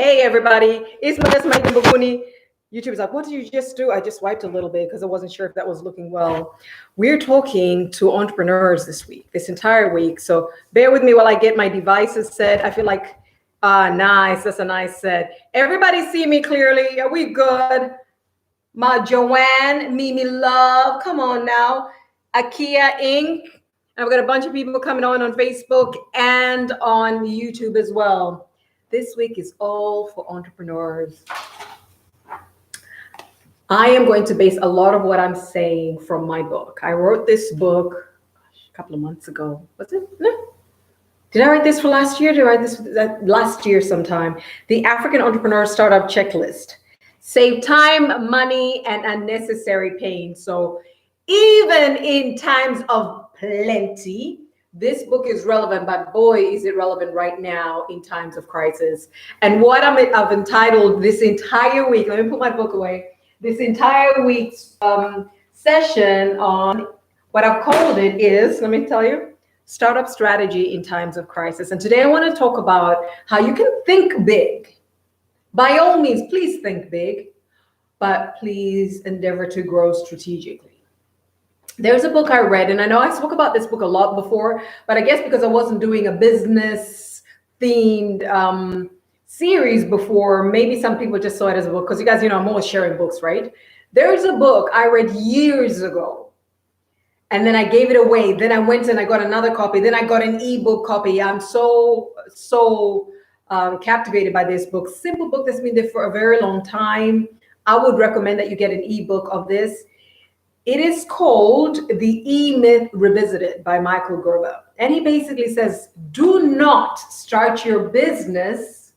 Hey everybody, it's Modesta Mike Mbuguni. YouTube is like, what did you just do? I just wiped a little bit because I wasn't sure if that was looking well. We're talking to entrepreneurs this week, this entire week. So bear with me while I get my devices set. I feel like, nice, that's a nice set. Everybody see me clearly? Are we good? My Joanne, Mimi Love, come on now. Akia Inc. I've got a bunch of people coming on Facebook and on YouTube as well. This week is all for entrepreneurs. I am going to base a lot of what I'm saying from my book. I wrote this book a couple of months ago. Was it? No. Did I write this for last year? Did I write this last year sometime? The African Entrepreneur Startup Checklist. Save time, money, and unnecessary pain. So even in times of plenty, this book is relevant, but boy, is it relevant right now in times of crisis. And what I've entitled this entire week, let me put my book away, this entire week's session on what I've called it is, let me tell you, Startup Strategy in Times of Crisis. And today I want to talk about how you can think big. By all means, please think big, but please endeavor to grow strategically. There's a book I read, and I know I spoke about this book a lot before, but I guess because I wasn't doing a business themed series before, maybe some people just saw it as a book, because you guys, I'm always sharing books, right? There's a book I read years ago, and then I gave it away. Then I went and I got another copy. Then I got an ebook copy. I'm so captivated by this book. Simple book that's been there for a very long time. I would recommend that you get an ebook of this. It is called The E-Myth Revisited by Michael Gerber. And he basically says, do not start your business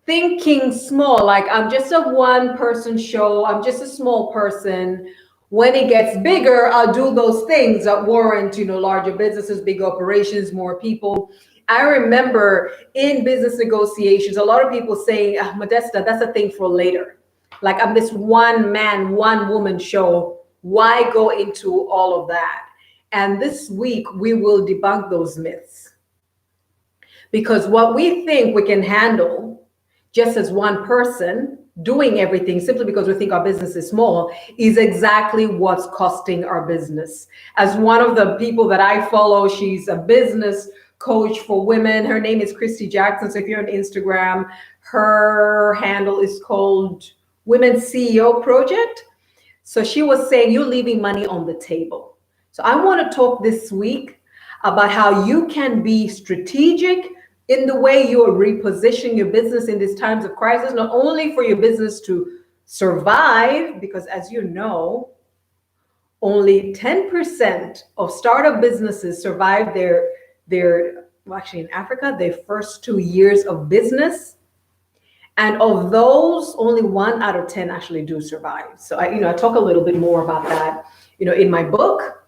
thinking small, like I'm just a one-person show, I'm just a small person. When it gets bigger, I'll do those things that warrant, larger businesses, big operations, more people. I remember in business negotiations, a lot of people saying, Modesta, that's a thing for later. Like I'm this one man, one woman show. Why go into all of that? And this week we will debunk those myths. Because what we think we can handle just as one person doing everything simply because we think our business is small is exactly what's costing our business. As one of the people that I follow, she's a business coach for women. Her name is Christy Jackson. So if you're on Instagram, her handle is called Women's CEO Project. So she was saying you're leaving money on the table. So I want to talk this week about how you can be strategic in the way you are repositioning your business in these times of crisis, not only for your business to survive, because as you know, only 10% of startup businesses survive actually in Africa, their first 2 years of business. And of those, only 1 out of 10 actually do survive. So I talk a little bit more about that, in my book,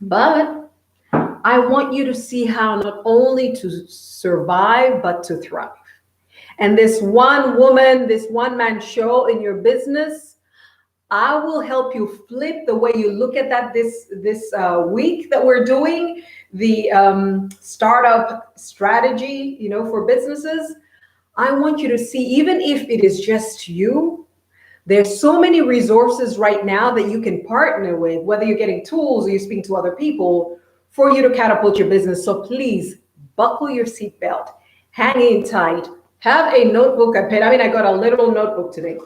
but I want you to see how not only to survive, but to thrive. And this one woman, this one man show in your business, I will help you flip the way you look at that this week that we're doing the startup strategy, for businesses. I want you to see, even if it is just you, there's so many resources right now that you can partner with, whether you're getting tools or you're speaking to other people, for you to catapult your business. So please buckle your seatbelt, hang in tight, have a notebook and pen. I got a little notebook today.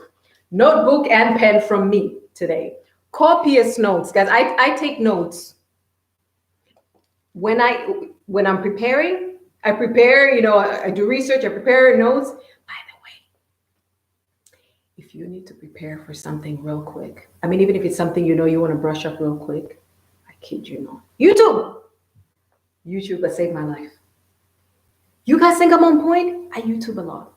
Notebook and pen from me today. Copious notes, guys. I take notes. When I'm preparing, I prepare, I do research, I prepare notes. By the way, if you need to prepare for something real quick, even if it's something you want to brush up real quick, I kid you not. YouTube has saved my life. You guys think I'm on point? I YouTube a lot.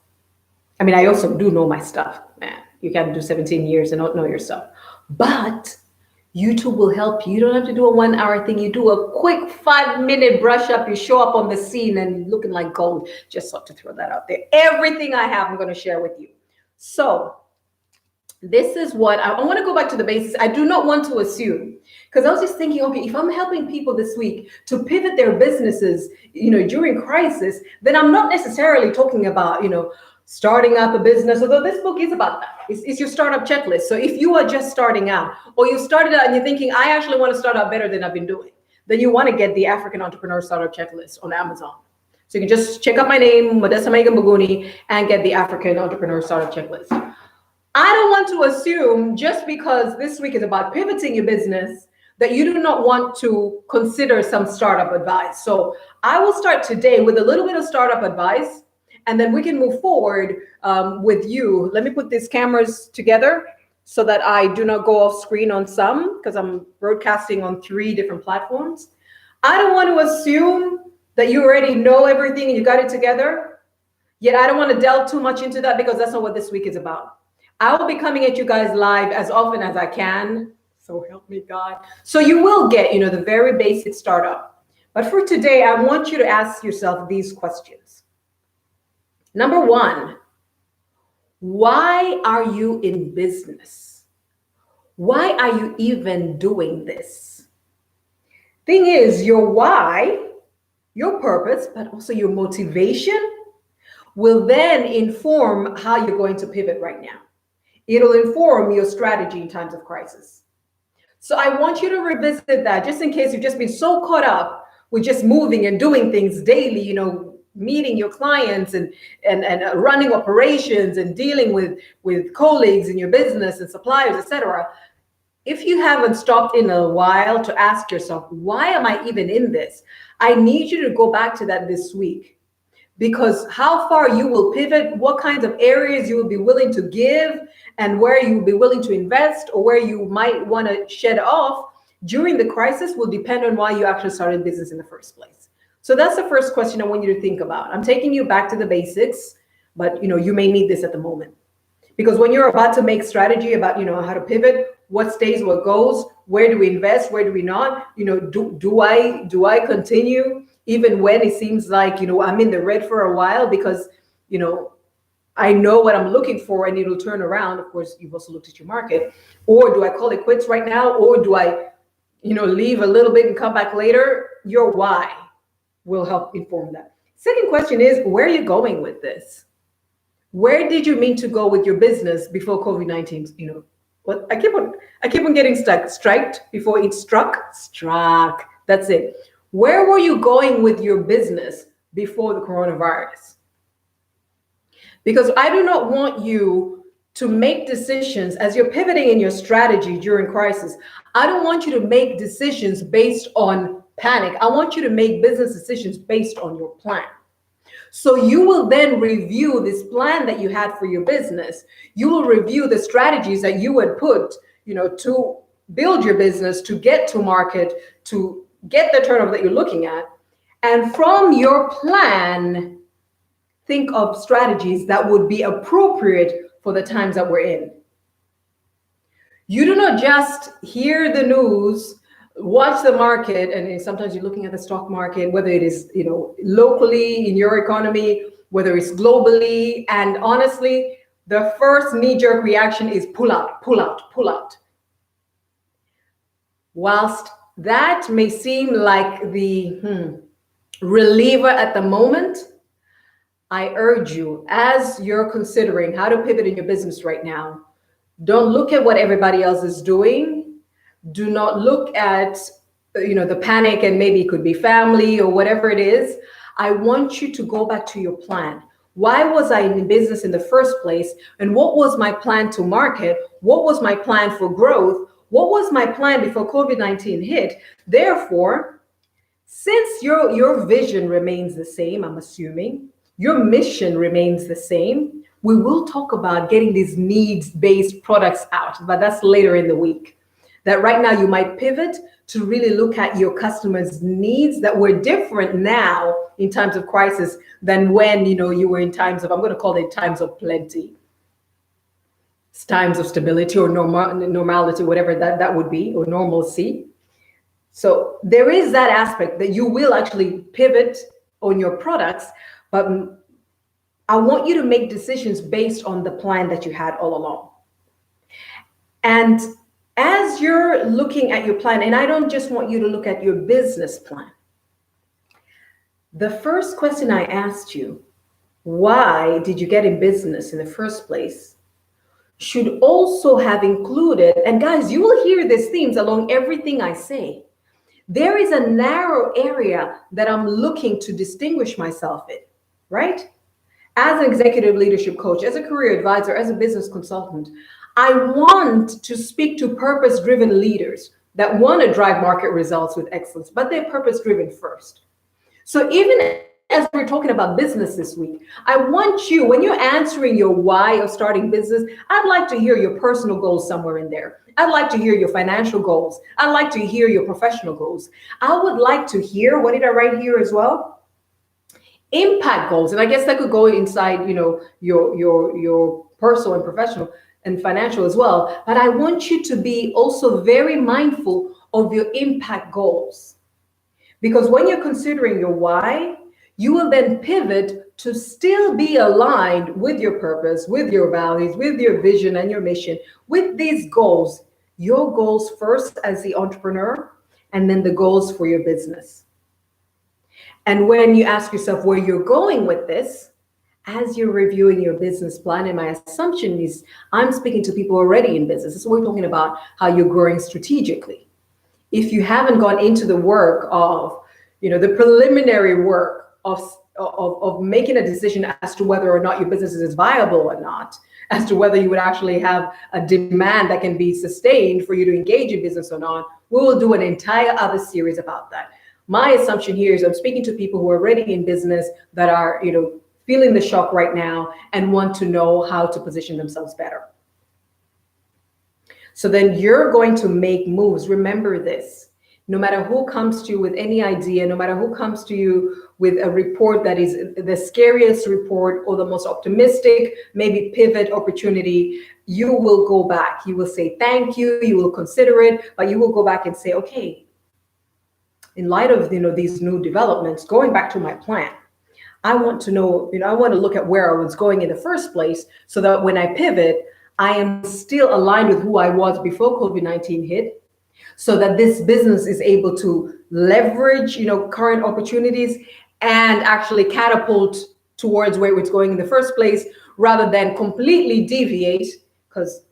I also do know my stuff, man. You can't do 17 years and not know your stuff. But YouTube will help you. You don't have to do a 1 hour thing. You do a quick 5-minute brush up. You show up on the scene and looking like gold. Just thought to throw that out there. Everything I have, I'm going to share with you. So This is what I want to go back to the basics. I do not want to assume, because I was just thinking, okay, if I'm helping people this week to pivot their businesses, during crisis, then I'm not necessarily talking about, starting up a business, although this book is about that. It's your startup checklist. So if you are just starting out, or you started out and you're thinking, I actually want to start out better than I've been doing, then you want to get the African Entrepreneur Startup Checklist on Amazon. So you can just check out my name, Modesta Megan Buguni, and get the African Entrepreneur Startup Checklist. I don't want to assume just because this week is about pivoting your business that you do not want to consider some startup advice. So I will start today with a little bit of startup advice, and then we can move forward with you. Let me put these cameras together so that I do not go off screen on some, because I'm broadcasting on 3 different platforms. I don't want to assume that you already know everything and you got it together, yet I don't want to delve too much into that, because that's not what this week is about. I will be coming at you guys live as often as I can. So help me God. So you will get, the very basic startup. But for today, I want you to ask yourself these questions. Number 1, why are you in business? Why are you even doing this? Thing is, your why, your purpose, but also your motivation will then inform how you're going to pivot right now. It'll inform your strategy in times of crisis. So I want you to revisit that, just in case you've just been so caught up with just moving and doing things daily, meeting your clients and running operations and dealing with colleagues in your business and suppliers, etc. If you haven't stopped in a while to ask yourself, why am I even in this? I need you to go back to that this week. Because how far you will pivot, what kinds of areas you will be willing to give, and where you will be willing to invest, or where you might want to shed off during the crisis will depend on why you actually started business in the first place. So that's the first question I want you to think about. I'm taking you back to the basics, but you may need this at the moment. Because when you're about to make strategy about how to pivot, what stays, what goes, where do we invest, where do we not, do I continue even when it seems like I'm in the red for a while, because I know what I'm looking for and it'll turn around. Of course, you've also looked at your market. Or do I call it quits right now, or do I leave a little bit and come back later? Your why will help inform that. Second question is, where are you going with this? Where did you mean to go with your business before COVID-19? What I keep on getting striked before it struck. That's it. Where were you going with your business before the coronavirus? Because I do not want you to make decisions as you're pivoting in your strategy during crisis. I don't want you to make decisions based on panic. I want you to make business decisions based on your plan. So you will then review this plan that you had for your business. You will review the strategies that you had put, to build your business, to get to market, to get the turnover that you're looking at. And from your plan, think of strategies that would be appropriate for the times that we're in. You do not just hear the news, watch the market, and sometimes you're looking at the stock market, whether it is locally in your economy, whether it's globally, and honestly, the first knee-jerk reaction is pull out, pull out, pull out. Whilst that may seem like the reliever at the moment, I urge you, as you're considering how to pivot in your business right now, don't look at what everybody else is doing. Do not look at, the panic, and maybe it could be family or whatever it is. I want you to go back to your plan. Why was I in business in the first place? And what was my plan to market? What was my plan for growth? What was my plan before COVID-19 hit? Therefore, since your vision remains the same, I'm assuming, your mission remains the same, we will talk about getting these needs-based products out, but that's later in the week. That right now you might pivot to really look at your customers' needs that were different now in times of crisis than when you were in times of, I'm going to call it times of plenty. It's times of stability or normality, whatever that would be, or normalcy. So there is that aspect that you will actually pivot on your products, but I want you to make decisions based on the plan that you had all along. And as you're looking at your plan, and I don't just want you to look at your business plan, the first question I asked you, why did you get in business in the first place, should also have included, and guys, you will hear these themes along everything I say. There is a narrow area that I'm looking to distinguish myself in, right? As an executive leadership coach, as a career advisor, as a business consultant, I want to speak to purpose-driven leaders that want to drive market results with excellence, but they're purpose-driven first. So even as we're talking about business this week, I want you, when you're answering your why of starting business, I'd like to hear your personal goals somewhere in there. I'd like to hear your financial goals. I'd like to hear your professional goals. I would like to hear, what did I write here as well? Impact goals. And I guess that could go inside, your personal and professional and financial as well. But I want you to be also very mindful of your impact goals. Because when you're considering your why, you will then pivot to still be aligned with your purpose, with your values, with your vision and your mission, with these goals, your goals first as the entrepreneur, and then the goals for your business. And when you ask yourself where you're going with this, as you're reviewing your business plan, and my assumption is I'm speaking to people already in business. So we're talking about how you're growing strategically. If you haven't gone into the work of, the preliminary work of making a decision as to whether or not your business is viable or not, as to whether you would actually have a demand that can be sustained for you to engage in business or not, we will do an entire other series about that. My assumption here is I'm speaking to people who are already in business that are, feeling the shock right now and want to know how to position themselves better. So then you're going to make moves. Remember this. No matter who comes to you with any idea, no matter who comes to you with a report that is the scariest report or the most optimistic, maybe pivot opportunity, you will go back. You will say thank you. You will consider it, but you will go back and say, okay, in light of these new developments, going back to my plan, I want to know, I want to look at where I was going in the first place so that when I pivot, I am still aligned with who I was before COVID-19 hit, so that this business is able to leverage, current opportunities and actually catapult towards where it's going in the first place, rather than completely deviate, because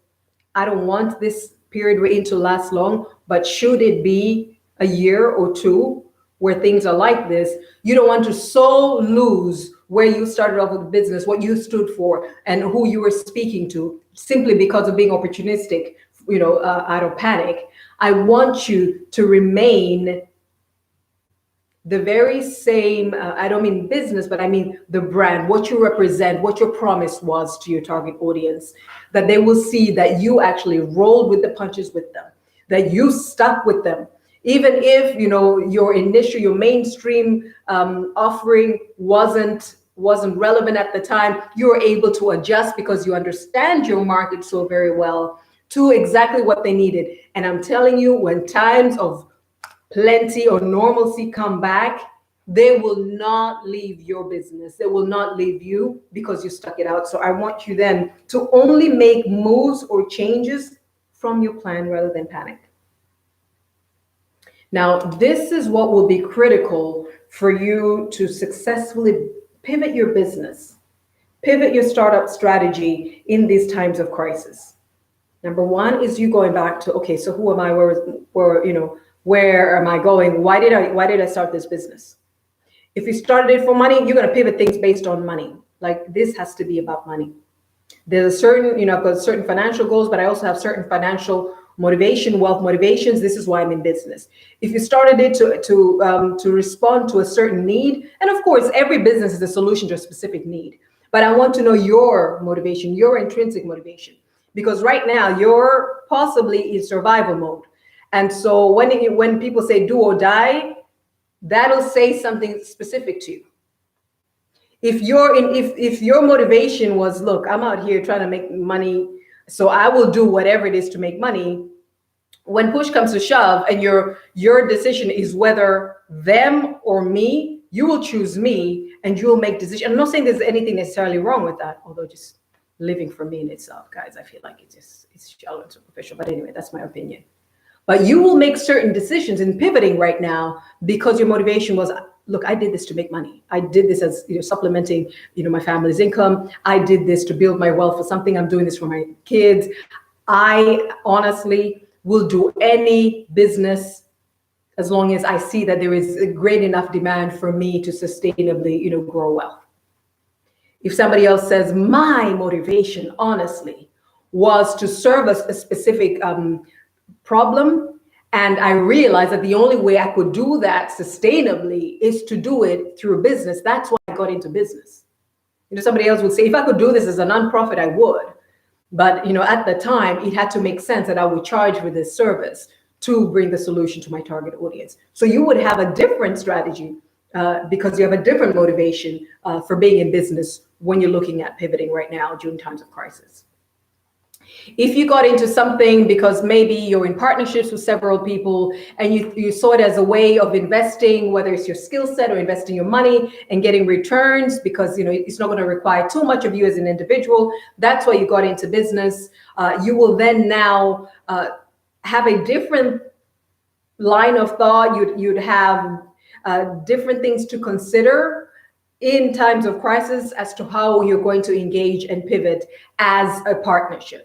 I don't want this period we're in to last long, but should it be a year or two where things are like this, you don't want to so lose where you started off with the business, what you stood for, and who you were speaking to, simply because of being opportunistic, out of panic. I want you to remain the very same, I don't mean business, but I mean the brand, what you represent, what your promise was to your target audience, that they will see that you actually rolled with the punches with them, that you stuck with them. Even if, your mainstream offering wasn't relevant at the time, you were able to adjust because you understand your market so very well to exactly what they needed. And I'm telling you, when times of plenty or normalcy come back, they will not leave your business. They will not leave you because you stuck it out. So I want you then to only make moves or changes from your plan rather than panic. Now, this is what will be critical for you to successfully pivot your business, pivot your startup strategy in these times of crisis. Number one is you going back to, okay, so who am I? Where am I going? Why did I start this business? If you started it for money, you're going to pivot things based on money. Like, this has to be about money. There's a certain, I've got certain financial goals, but I also have certain financial motivation, wealth motivations. This is why I'm in business. If you started it to respond to a certain need, and of course, every business is a solution to a specific need. But I want to know your motivation, your intrinsic motivation, because right now you're possibly in survival mode. And so when people say do or die, that'll say something specific to you. If your motivation was, look, I'm out here trying to make money, so I will do whatever it is to make money. When push comes to shove and your decision is whether them or me, you will choose me and you will make decisions. I'm not saying there's anything necessarily wrong with that, although just living for me in itself, guys. I feel like it's shallow and superficial. But anyway, that's my opinion. But you will make certain decisions in pivoting right now because your motivation was, look, I did this to make money. I did this as supplementing my family's income. I did this to build my wealth for something. I'm doing this for my kids. I honestly will do any business as long as I see that there is a great enough demand for me to sustainably grow wealth. If somebody else says my motivation, honestly, was to serve a specific problem, and I realized that the only way I could do that sustainably is to do it through business. That's why I got into business. Somebody else would say, if I could do this as a nonprofit, I would. But at the time, it had to make sense that I would charge for this service to bring the solution to my target audience. So you would have a different strategy because you have a different motivation for being in business when you're looking at pivoting right now during times of crisis. If you got into something because maybe you're in partnerships with several people and you saw it as a way of investing, whether it's your skill set or investing your money and getting returns because it's not going to require too much of you as an individual, that's why you got into business. You will then now have a different line of thought. You'd have different things to consider in times of crisis as to how you're going to engage and pivot as a partnership.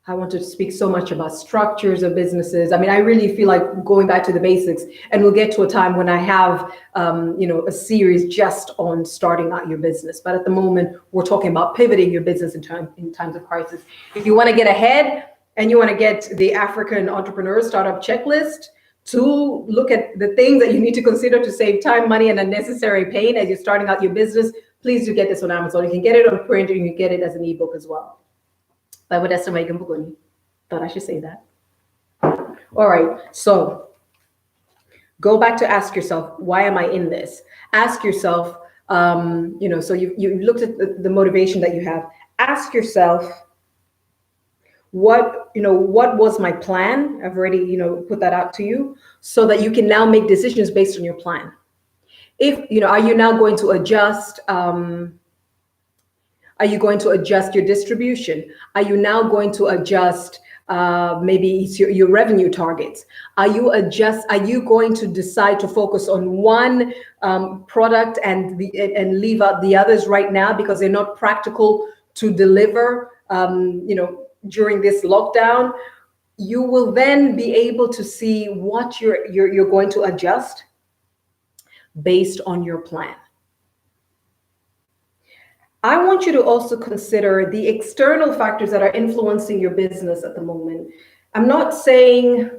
I want to speak so much about structures of businesses. I mean, I really feel like going back to the basics, and we'll get to a time when I have, a series just on starting out your business. But at the moment, we're talking about pivoting your business in times of crisis. If you want to get ahead and you want to get the African Entrepreneur Startup Checklist to look at the things that you need to consider to save time, money, and unnecessary pain as you're starting out your business, please do get this on Amazon. You can get it on print and you can get it as an ebook as well. Thought I should say that. All right, so go back to ask yourself, why am I in this? Ask yourself, so you looked at the motivation that you have. Ask yourself, what was my plan? I've already, put that out to you so that you can now make decisions based on your plan. If, are you now going to adjust, are you going to adjust your distribution? Are you now going to adjust maybe it's your revenue targets? Are you going to decide to focus on one product and leave out the others right now because they're not practical to deliver during this lockdown? You will then be able to see what you're going to adjust based on your plan. I want you to also consider the external factors that are influencing your business at the moment. I'm not saying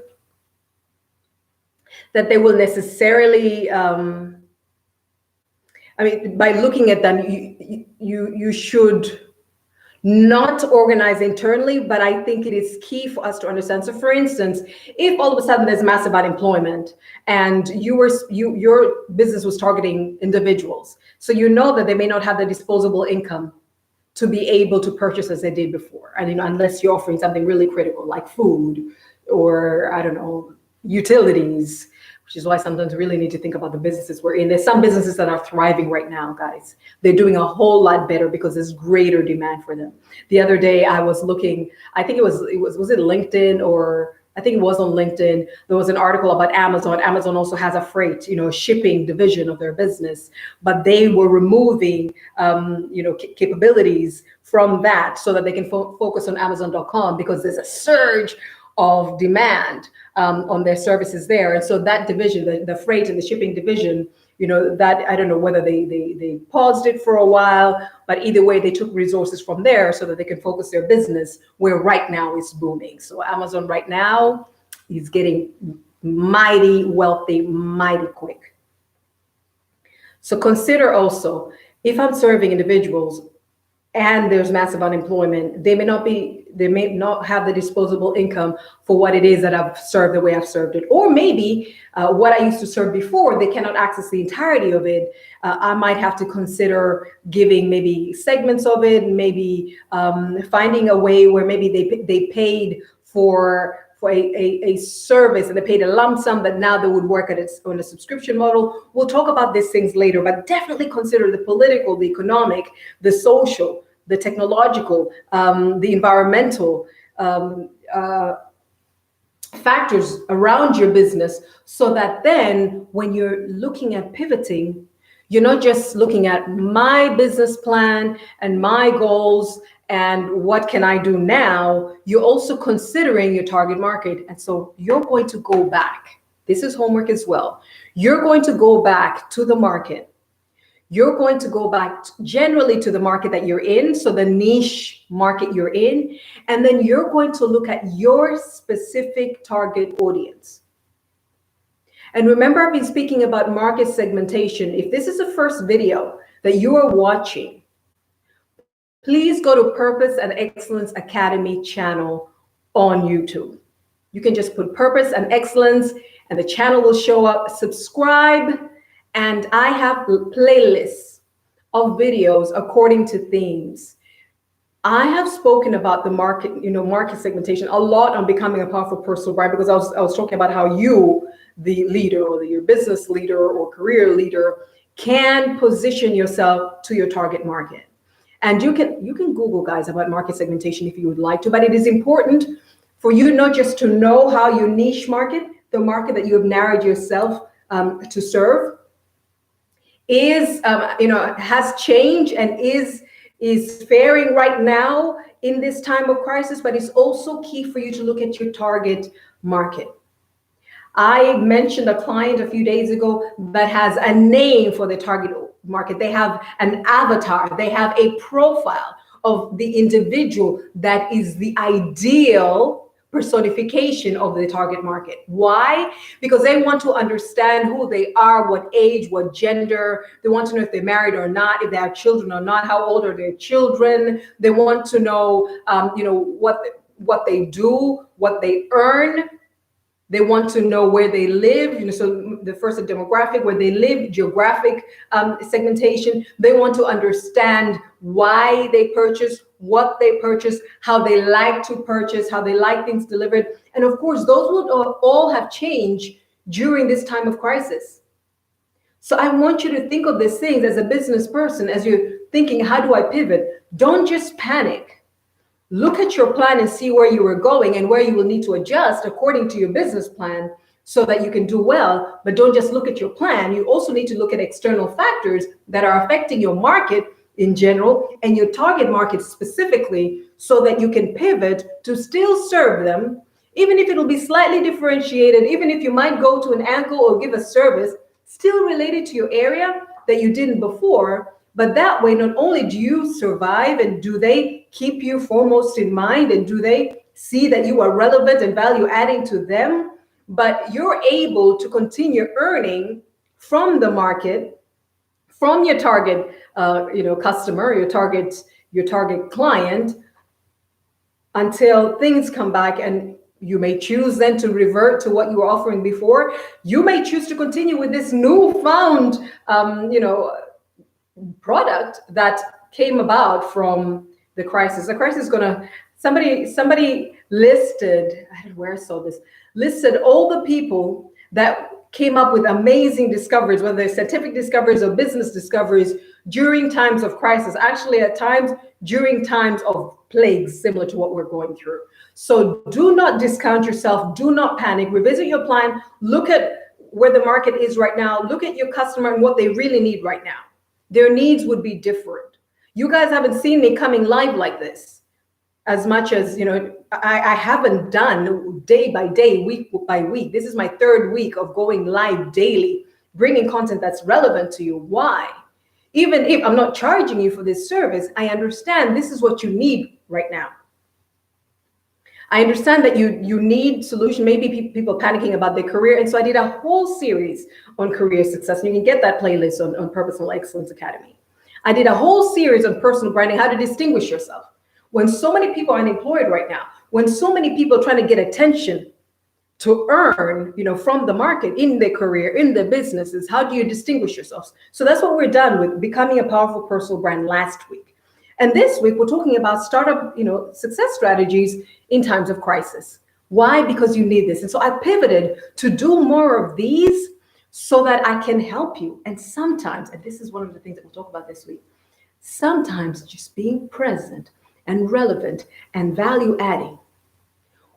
that they will necessarily, by looking at them, you should not organize internally, but I think it is key for us to understand. So for instance, if all of a sudden there's massive unemployment and your business was targeting individuals, so that they may not have the disposable income to be able to purchase as they did before. And unless you're offering something really critical like food or utilities, which is why sometimes we really need to think about the businesses we're in. There's some businesses that are thriving right now, guys. They're doing a whole lot better because there's greater demand for them. The other day I was looking, I think was it LinkedIn, or I think it was on LinkedIn. There was an article about Amazon. Amazon also has a freight, shipping division of their business, but they were removing, capabilities from that so that they can focus on Amazon.com because there's a surge of demand on their services there. And so that division, the freight and the shipping division, that I don't know whether they paused it for a while, but either way, they took resources from there so that they can focus their business where right now is booming. So Amazon right now is getting mighty wealthy, mighty quick. So consider also, if I'm serving individuals and there's massive unemployment, they may not have the disposable income for what it is that I've served the way I've served it. Or maybe what I used to serve before, they cannot access the entirety of it. I might have to consider giving maybe segments of it, maybe finding a way where maybe they paid for a service, and they paid a lump sum, but now they would work on a subscription model. We'll talk about these things later, but definitely consider the political, the economic, the social, the technological, the environmental factors around your business, so that then when you're looking at pivoting, you're not just looking at my business plan and my goals and what can I do now. You're also considering your target market. And so you're going to go back. This is homework as well. You're going to go back to the market. You're going to go back generally to the market that you're in, so the niche market you're in, and then you're going to look at your specific target audience. And remember, I've been speaking about market segmentation. If this is the first video that you are watching, please go to Purpose and Excellence Academy channel on YouTube. You can just put Purpose and Excellence and the channel will show up. Subscribe. And I have playlists of videos according to themes. I have spoken about the market, market segmentation a lot on Becoming a Powerful Personal Brand, because I was talking about how you, the leader or your business leader or career leader, can position yourself to your target market. And you can Google, guys, about market segmentation if you would like to, but it is important for you not just to know how your niche market, the market that you have narrowed yourself to serve, has changed and is faring right now in this time of crisis, but it's also key for you to look at your target market. I mentioned a client a few days ago that has a name for the target market. They have an avatar, they have a profile of the individual that is the ideal personification of the target market. Why? Because they want to understand who they are, what age, what gender. They want to know if they're married or not, if they have children or not, how old are their children. They want to know, what they do, what they earn. They want to know where they live, so the first demographic, where they live, geographic segmentation. They want to understand why they purchase, what they purchase, how they like to purchase, how they like things delivered. And of course, those would all have changed during this time of crisis. So I want you to think of these things as a business person, as you're thinking, how do I pivot? Don't just panic. Look at your plan and see where you are going and where you will need to adjust according to your business plan so that you can do well. But don't just look at your plan. You also need to look at external factors that are affecting your market in general and your target market specifically, so that you can pivot to still serve them, even if it'll be slightly differentiated, even if you might go to an angle or give a service still related to your area that you didn't before. But that way, not only do you survive, and do they keep you foremost in mind, and do they see that you are relevant and value adding to them, but you're able to continue earning from the market, from your target, customer, your target client, until things come back. And you may choose then to revert to what you were offering before. You may choose to continue with this newfound, product that came about from the crisis. The crisis is gonna, somebody listed, I don't know where I saw this, listed all the people that came up with amazing discoveries, whether they're scientific discoveries or business discoveries during times of crisis, actually at times during times of plagues similar to what we're going through. So do not discount yourself, do not panic, revisit your plan, look at where the market is right now, look at your customer and what they really need right now. Their needs would be different. You guys haven't seen me coming live like this as much as, I haven't done day by day, week by week. This is my third week of going live daily, bringing content that's relevant to you. Why? Even if I'm not charging you for this service, I understand this is what you need right now. I understand that you need solution. Maybe people panicking about their career. And so I did a whole series on career success. And you can get that playlist on Purposeful Excellence Academy. I did a whole series on personal branding, how to distinguish yourself. When so many people are unemployed right now, when so many people are trying to get attention to earn, from the market in their career, in their businesses, how do you distinguish yourselves? So that's what we're done with Becoming a Powerful Personal Brand last week. And this week, we're talking about startup, success strategies in times of crisis. Why? Because you need this. And so I pivoted to do more of these so that I can help you. And sometimes, and this is one of the things that we'll talk about this week, sometimes just being present and relevant and value adding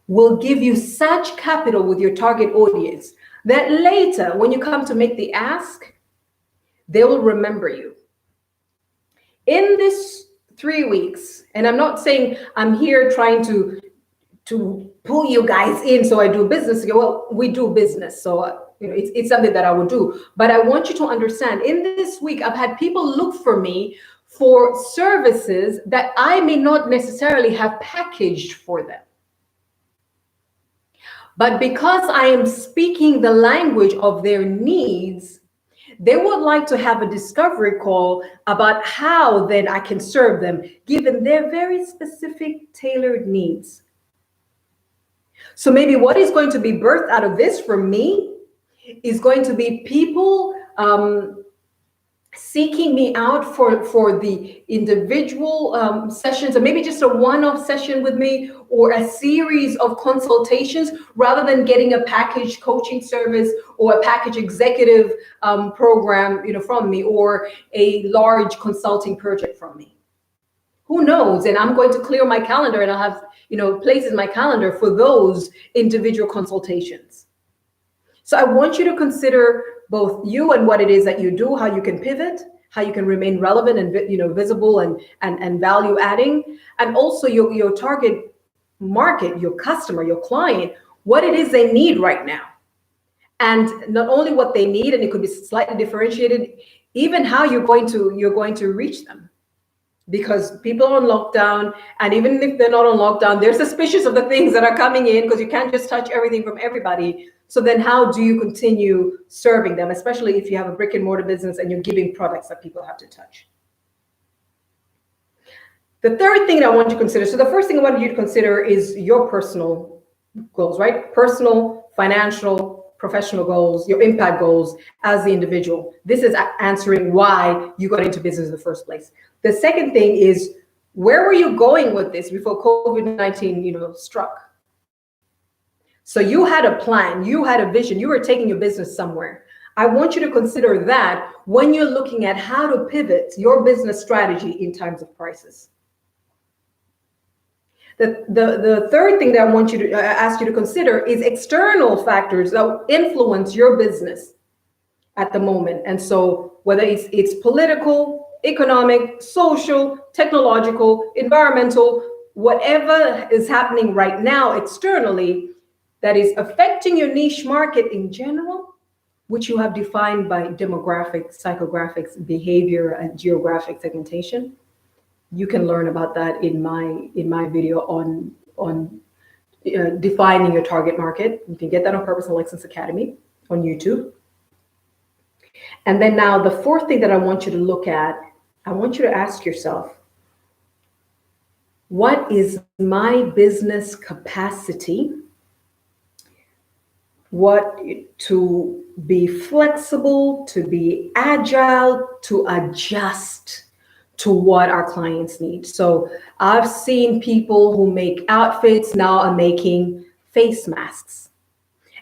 will give you such capital with your target audience that later, when you come to make the ask, they will remember you. In this 3 weeks, and I'm not saying I'm here trying to pull you guys in so I do business. Well, we do business, so it's something that I would do. But I want you to understand, in this week, I've had people look for me for services that I may not necessarily have packaged for them. But because I am speaking the language of their needs, they would like to have a discovery call about how then I can serve them, given their very specific tailored needs. So maybe what is going to be birthed out of this for me is going to be people seeking me out for the individual sessions, or maybe just a one-off session with me, or a series of consultations, rather than getting a packaged coaching service or a packaged executive program, from me, or a large consulting project from me. Who knows? And I'm going to clear my calendar, and I'll have places in my calendar for those individual consultations. So I want you to consider both you and what it is that you do, how you can pivot, how you can remain relevant and visible and value adding, and also your target market, your customer, your client, what it is they need right now. And not only what they need, and it could be slightly differentiated, even how you're going to reach them. Because people are on lockdown, and even if they're not on lockdown, they're suspicious of the things that are coming in, because you can't just touch everything from everybody. So then how do you continue serving them, especially if you have a brick and mortar business and you're giving products that people have to touch? The third thing that I want you to consider, so the first thing I want you to consider is your personal goals, right? Personal, financial, professional goals, your impact goals as the individual. This is answering why you got into business in the first place. The second thing is, where were you going with this before COVID-19, struck? So you had a plan, you had a vision, you were taking your business somewhere. I want you to consider that when you're looking at how to pivot your business strategy in times of crisis. The third thing that I want you to ask you to consider is external factors that influence your business at the moment. And so whether it's political, economic, social, technological, environmental, whatever is happening right now externally that is affecting your niche market in general, which you have defined by demographics, psychographics, behavior, and geographic segmentation. You can learn about that in my video on defining your target market. You can get that on Purpose and Excellence Academy on YouTube. And then now the fourth thing that I want you to look at, I want you to ask yourself, what is my business capacity? What to be flexible, to be agile, to adjust to what our clients need. So I've seen people who make outfits now are making face masks.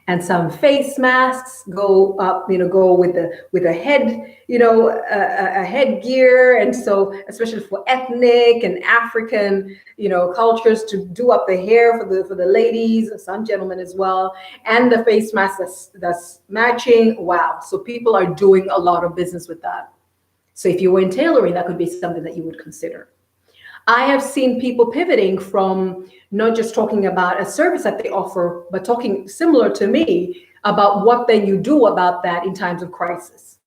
And some face masks go up, go with a head, a headgear. And so, especially for ethnic and African, cultures, to do up the hair for the ladies, some gentlemen as well, and the face mask that's matching. Wow! So people are doing a lot of business with that. So if you were in tailoring, that could be something that you would consider. I have seen people pivoting from not just talking about a service that they offer, but talking similar to me about what then you do about that in times of crisis.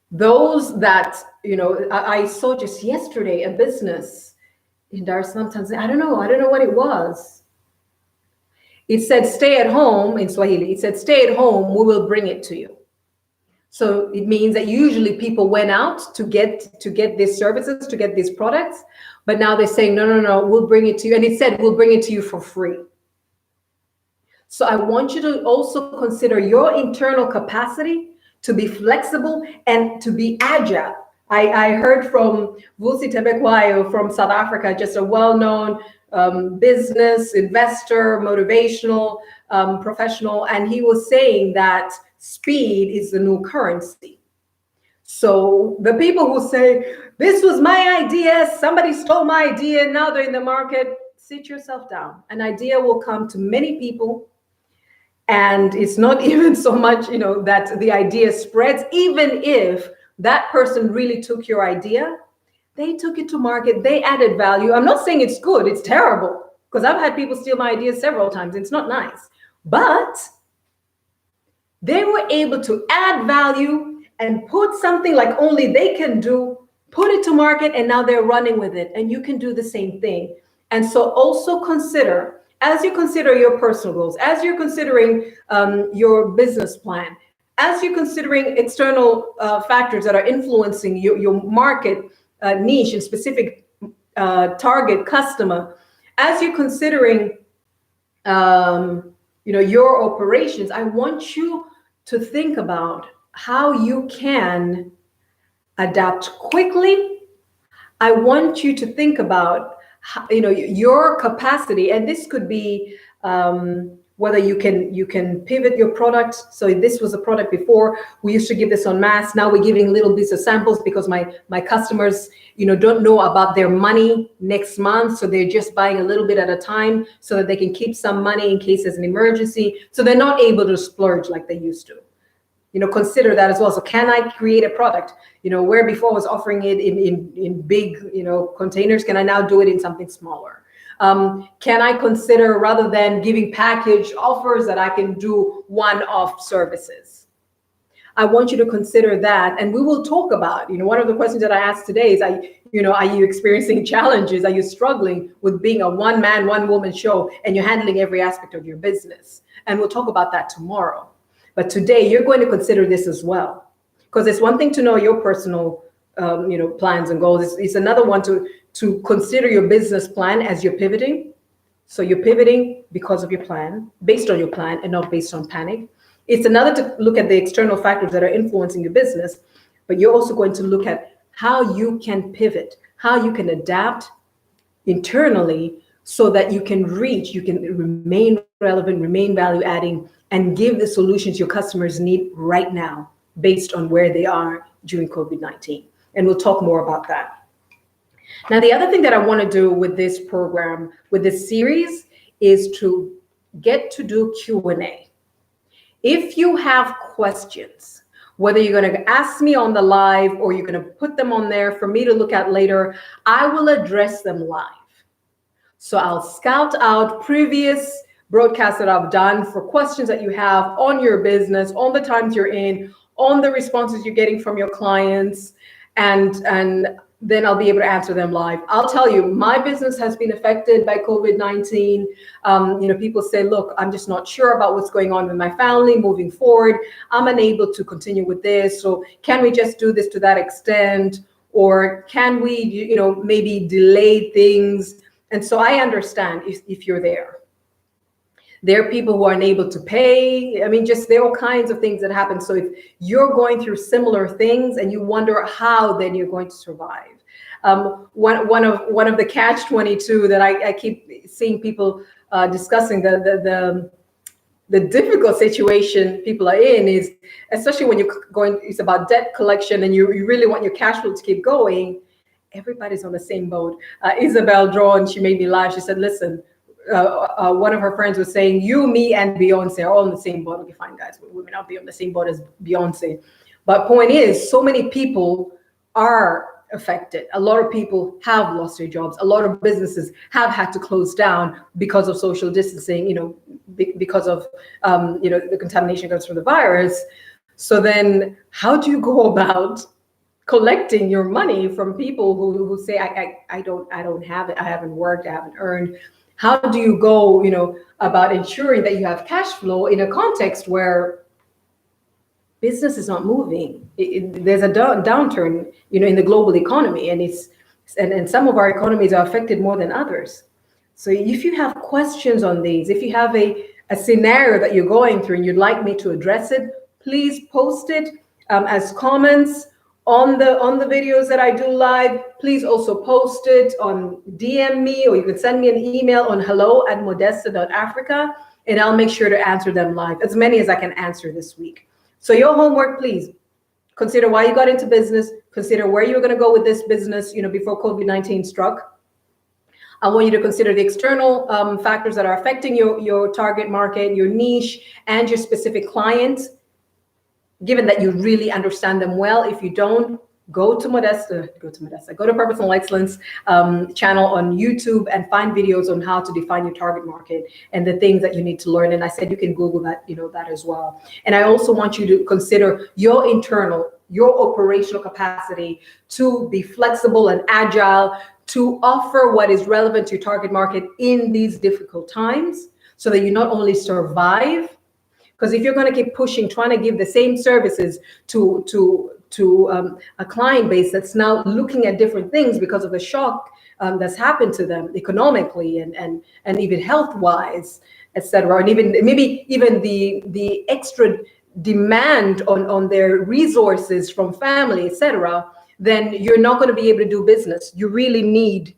Those that, I saw just yesterday a business in Dar es Salaam, Tanzania. I don't know what it was. It said, stay at home in Swahili. It said, stay at home, we will bring it to you. So it means that usually people went out to get these services, to get these products, but now they're saying, no, we'll bring it to you. And it said, we'll bring it to you for free. So I want you to also consider your internal capacity to be flexible and to be agile. I heard from Vusi Tebekwayo from South Africa, just a well-known business investor, motivational professional, and he was saying that speed is the new currency. So the people who say, this was my idea, somebody stole my idea, now they're in the market, sit yourself down. An idea will come to many people, and it's not even so much, that the idea spreads. Even if that person really took your idea, they took it to market, they added value. I'm not saying it's good, it's terrible, because I've had people steal my ideas several times. It's not nice. But they were able to add value and put something like only they can do, put it to market, and now they're running with it. And you can do the same thing. And so also consider, as you consider your personal goals, as you're considering your business plan, as you're considering external factors that are influencing your market niche and specific target customer, as you're considering your operations, I want you to think about how you can adapt quickly. I want you to think about your capacity, and this could be whether you can pivot your product. So this was a product before, we used to give this en masse. Now we're giving little bits of samples because my customers don't know about their money next month, so they're just buying a little bit at a time so that they can keep some money in case there's an emergency. So they're not able to splurge like they used to. Consider that as well. So can I create a product, where before I was offering it in big, containers, can I now do it in something smaller? Can I consider, rather than giving package offers, that I can do one-off services? I want you to consider that. And we will talk about, one of the questions that I asked today is, are you experiencing challenges? Are you struggling with being a one-man, one-woman show and you're handling every aspect of your business? And we'll talk about that tomorrow. But today you're going to consider this as well, because it's one thing to know your personal, plans and goals. It's another one to consider your business plan as you're pivoting. So you're pivoting because of your plan, based on your plan, and not based on panic. It's another to look at the external factors that are influencing your business, but you're also going to look at how you can pivot, how you can adapt internally so that you can remain relevant, remain value adding, and give the solutions your customers need right now based on where they are during COVID-19. And we'll talk more about that. Now, the other thing that I want to do with this program, with this series, is to get to do Q&A. If you have questions, whether you're going to ask me on the live or you're going to put them on there for me to look at later, I will address them live. So I'll scout out previous broadcasts that I've done for questions that you have on your business, on the times you're in, on the responses you're getting from your clients, and then I'll be able to answer them live. I'll tell you, my business has been affected by COVID-19. People say, look, I'm just not sure about what's going on with my family moving forward. I'm unable to continue with this. So can we just do this to that extent? Or can we, maybe delay things? And so I understand if you're there. There are people who are unable to pay. There are all kinds of things that happen. So if you're going through similar things and you wonder how then you're going to survive. One of the catch-22 that I keep seeing people discussing, the difficult situation people are in is, especially when you're going, it's about debt collection and you really want your cash flow to keep going. Everybody's on the same boat. Isabel Drawn, she made me laugh. She said, listen, one of her friends was saying, you, me, and Beyonce are all in the same boat. Okay, fine, guys, we may not be on the same boat as Beyonce. But point is, so many people are affected. A lot of people have lost their jobs. A lot of businesses have had to close down because of social distancing, because of, the contamination comes from the virus. So then how do you go about collecting your money from people who say, I don't have it, I haven't worked, I haven't earned? How do you go, about ensuring that you have cash flow in a context where business is not moving? There's a downturn, in the global economy, and some of our economies are affected more than others. So if you have questions on these, if you have a scenario that you're going through and you'd like me to address it, please post it as comments on the videos that I do live. Please also post it on DM me, or you can send me an email on hello@modesta.africa, and I'll make sure to answer them live, as many as I can answer this week. So your homework, please consider why you got into business, consider where you're going to go with this business, before COVID-19 struck. I want you to consider the external factors that are affecting your target market, your niche, and your specific clients, given that you really understand them well. If you don't, go to Purposeful Excellence channel on YouTube and find videos on how to define your target market and the things that you need to learn. And I said you can Google that, that as well. And I also want you to consider your operational capacity to be flexible and agile, to offer what is relevant to your target market in these difficult times, so that you not only survive, because if you're going to keep pushing, trying to give the same services to a client base that's now looking at different things because of the shock that's happened to them economically and even health-wise, etc., and maybe even the extra demand on their resources from family, etc., then you're not going to be able to do business. You really need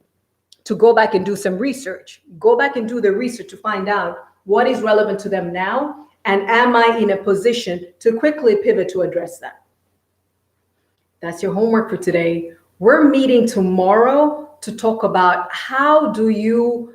to go back and do some research. Go back and do the research to find out what is relevant to them now, and am I in a position to quickly pivot to address that? That's your homework for today. We're meeting tomorrow to talk about how do you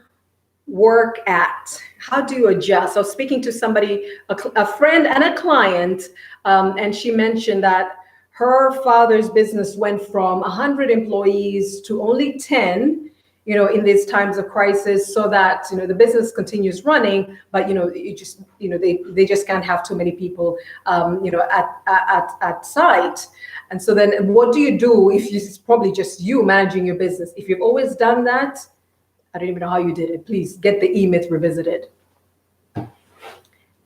how do you adjust? So speaking to somebody, a friend and a client, and she mentioned that her father's business went from 100 employees to only 10, in these times of crisis, so that, the business continues running, but, they just can't have too many people, at site. And so then what do you do if it's probably just you managing your business? If you've always done that, I don't even know how you did it. Please get the E-Myth Revisited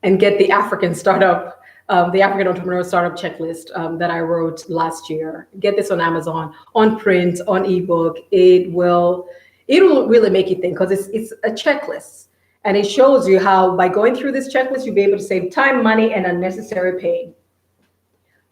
and get the African Entrepreneur Startup Checklist that I wrote last year. Get this on Amazon, on print, on ebook. It'll really make you think, because it's a checklist, and it shows you how by going through this checklist, you'll be able to save time, money, and unnecessary pain.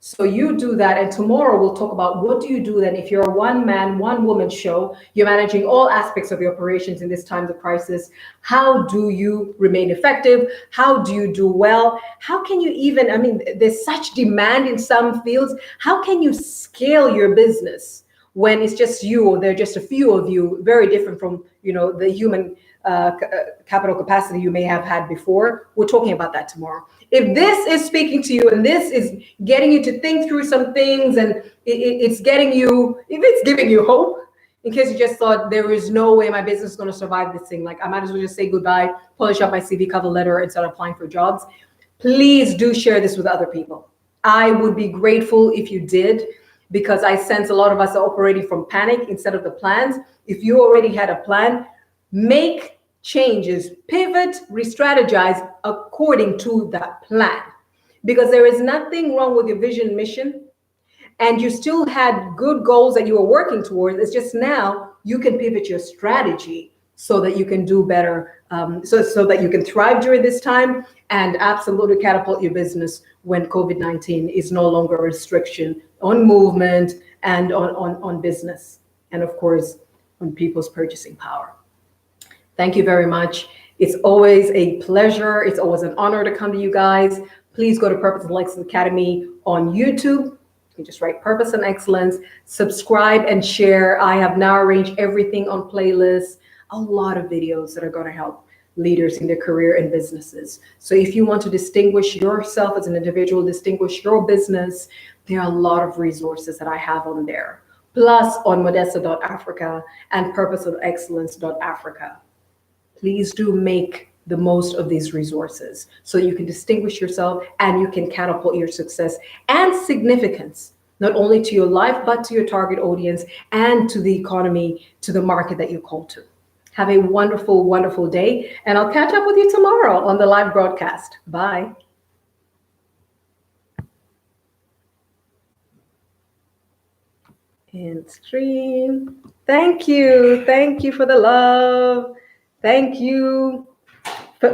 So you do that, and tomorrow we'll talk about what do you do then if you're a one-man, one-woman show, you're managing all aspects of your operations in this time of crisis. How do you remain effective? How do you do well? How can you even, there's such demand in some fields. How can you scale your business when it's just you, or there are just a few of you, very different from, the human capital capacity you may have had before? We're talking about that tomorrow. If this is speaking to you and this is getting you to think through some things, and it's giving you hope, in case you just thought there is no way my business is going to survive this thing, like I might as well just say goodbye, polish up my CV cover letter, and start applying for jobs, please do share this with other people. I would be grateful if you did, because I sense a lot of us are operating from panic instead of the plans. If you already had a plan, make changes, pivot, re-strategize according to that plan, because there is nothing wrong with your vision, mission, and you still had good goals that you were working towards. It's just now you can pivot your strategy so that you can do better, so that you can thrive during this time, and absolutely catapult your business when COVID-19 is no longer a restriction on movement and on business, and of course on people's purchasing power. Thank you very much. It's always a pleasure. It's always an honor to come to you guys. Please go to Purposeful Excellence Academy on YouTube. You can just write Purpose and Excellence, subscribe and share. I have now arranged everything on playlists, a lot of videos that are going to help leaders in their career and businesses. So if you want to distinguish yourself as an individual, distinguish your business, there are a lot of resources that I have on there. Plus on modesta.africa and purposeofexcellence.africa. Please do make the most of these resources so you can distinguish yourself and you can catapult your success and significance, not only to your life, but to your target audience and to the economy, to the market that you call to. Have a wonderful, wonderful day, and I'll catch up with you tomorrow on the live broadcast. Bye. And stream. Thank you. Thank you for the love. Thank you for